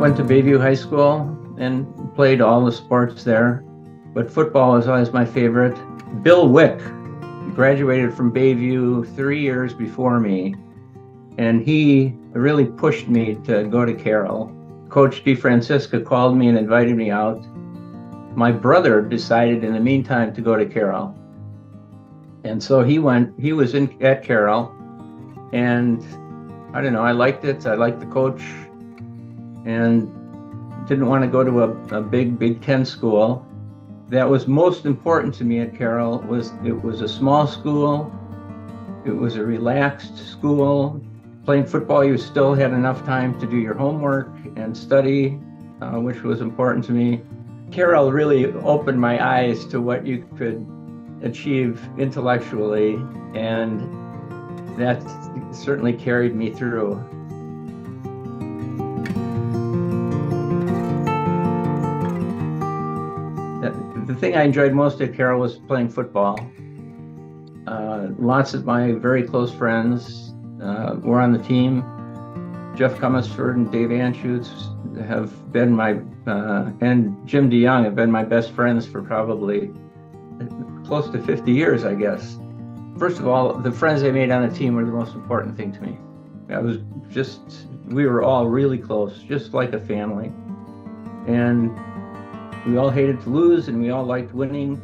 went to Bayview High School and played all the sports there, but football was always my favorite. Bill Wick graduated from Bayview 3 years before me, and he really pushed me to go to Carroll. Coach DeFrancisca called me and invited me out. My brother decided in the meantime to go to Carroll. And so he was at Carroll, and I don't know, I liked it. I liked the coach and didn't want to go to a Big Ten school. That was most important to me at Carroll. It was a small school. It was a relaxed school. Playing football, you still had enough time to do your homework and study, which was important to me. Carroll really opened my eyes to what you could achieve intellectually, and that certainly carried me through. The thing I enjoyed most at Carroll was playing football. Lots of my very close friends were on the team. Jeff Comisford and Dave Anschutz have been and Jim DeYoung have been my best friends for probably close to 50 years, I guess. First of all, the friends I made on the team were the most important thing to me. We were all really close, just like a family. And we all hated to lose, and we all liked winning.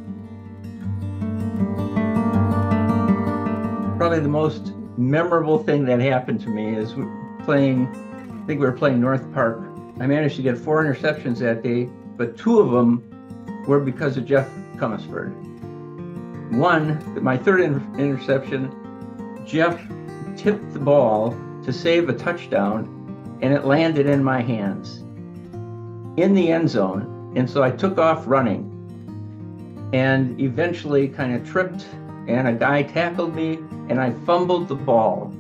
Probably the most memorable thing that happened to me is I think we were playing North Park. I managed to get 4 interceptions that day, but 2 of them were because of Jeff Comisford. One, my third interception, Jeff tipped the ball to save a touchdown, and it landed in my hands in the end zone. And so I took off running and eventually kind of tripped, and a guy tackled me, and I fumbled the ball.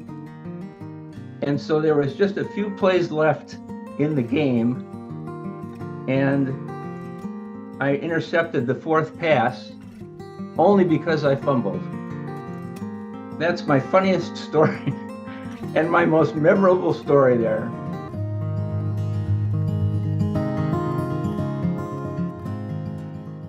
And so there was just a few plays left in the game, and I intercepted the 4th pass only because I fumbled. That's my funniest story and my most memorable story there.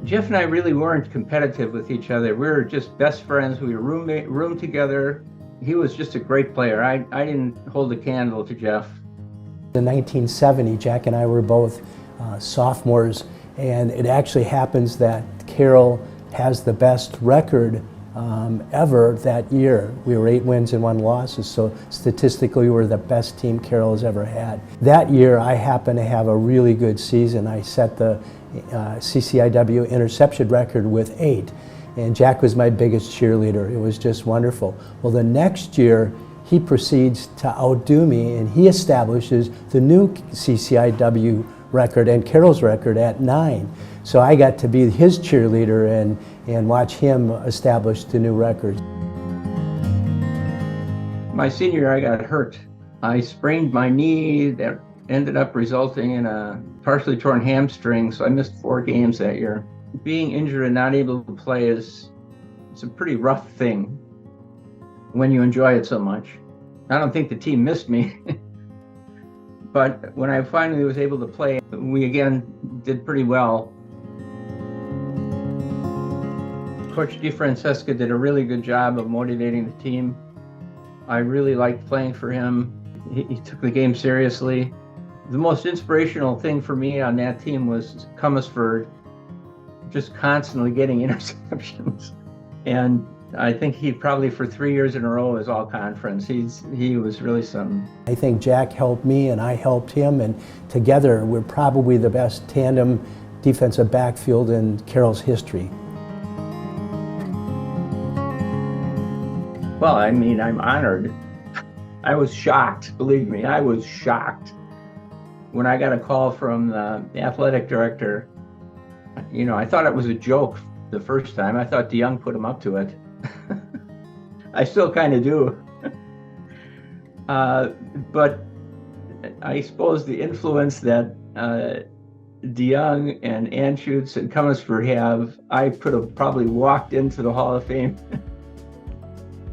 Jeff and I really weren't competitive with each other. We were just best friends. We roomed together. He was just a great player. I didn't hold a candle to Jeff. In 1970, Jack and I were both sophomores, and it actually happens that Carroll has the best record ever that year. We were 8 wins and 1 loss, so statistically we were the best team Carroll has ever had. That year I happened to have a really good season. I set the CCIW interception record with 8, and Jack was my biggest cheerleader. It was just wonderful. Well, the next year he proceeds to outdo me, and he establishes the new CCIW record and Carroll's record at 9. So I got to be his cheerleader and watch him establish the new record. My senior year, I got hurt. I sprained my knee that ended up resulting in a partially torn hamstring, so I missed 4 games that year. Being injured and not able to play it's a pretty rough thing when you enjoy it so much. I don't think the team missed me. But when I finally was able to play, we again did pretty well. Coach DeFrancisca did a really good job of motivating the team. I really liked playing for him. He took the game seriously. The most inspirational thing for me on that team was Comisford just constantly getting interceptions. And I think he probably for 3 years in a row was all conference. He was really something. I think Jack helped me and I helped him, and together we're probably the best tandem defensive backfield in Carroll's history. Well, I mean, I'm honored. I was shocked, believe me, I was shocked. When I got a call from the athletic director, I thought it was a joke the first time. I thought DeYoung put him up to it. I still kind of do. But I suppose the influence that DeYoung and Anschutz and Comisford have, I could have probably walked into the Hall of Fame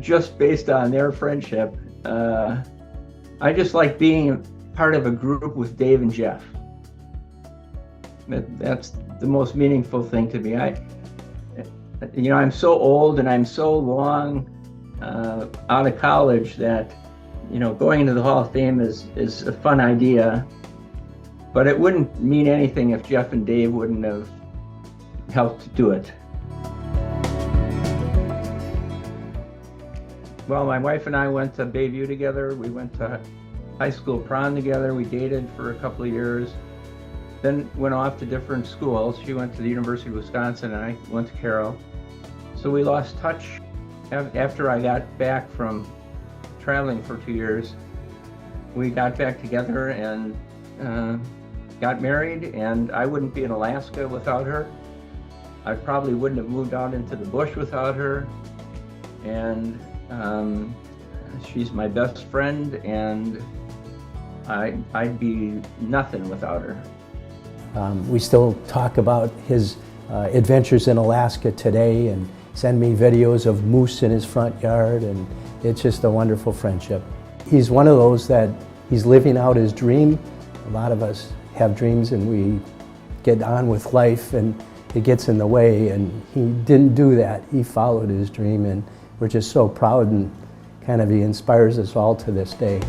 just based on their friendship. I just like being part of a group with Dave and Jeff. That's the most meaningful thing to me. I'm so old and I'm so long out of college that, going into the Hall of Fame is a fun idea, but it wouldn't mean anything if Jeff and Dave wouldn't have helped do it. Well, my wife and I went to Bayview together. We went to high school prom together. We dated for a couple of years, then went off to different schools. She went to the University of Wisconsin and I went to Carroll. So we lost touch after I got back from traveling for 2 years. We got back together and got married, and I wouldn't be in Alaska without her. I probably wouldn't have moved out into the bush without her. And she's my best friend, and I'd be nothing without her. We still talk about his adventures in Alaska today and send me videos of moose in his front yard, and it's just a wonderful friendship. He's one of those that he's living out his dream. A lot of us have dreams and we get on with life and it gets in the way, and he didn't do that. He followed his dream, and we're just so proud, and kind of he inspires us all to this day.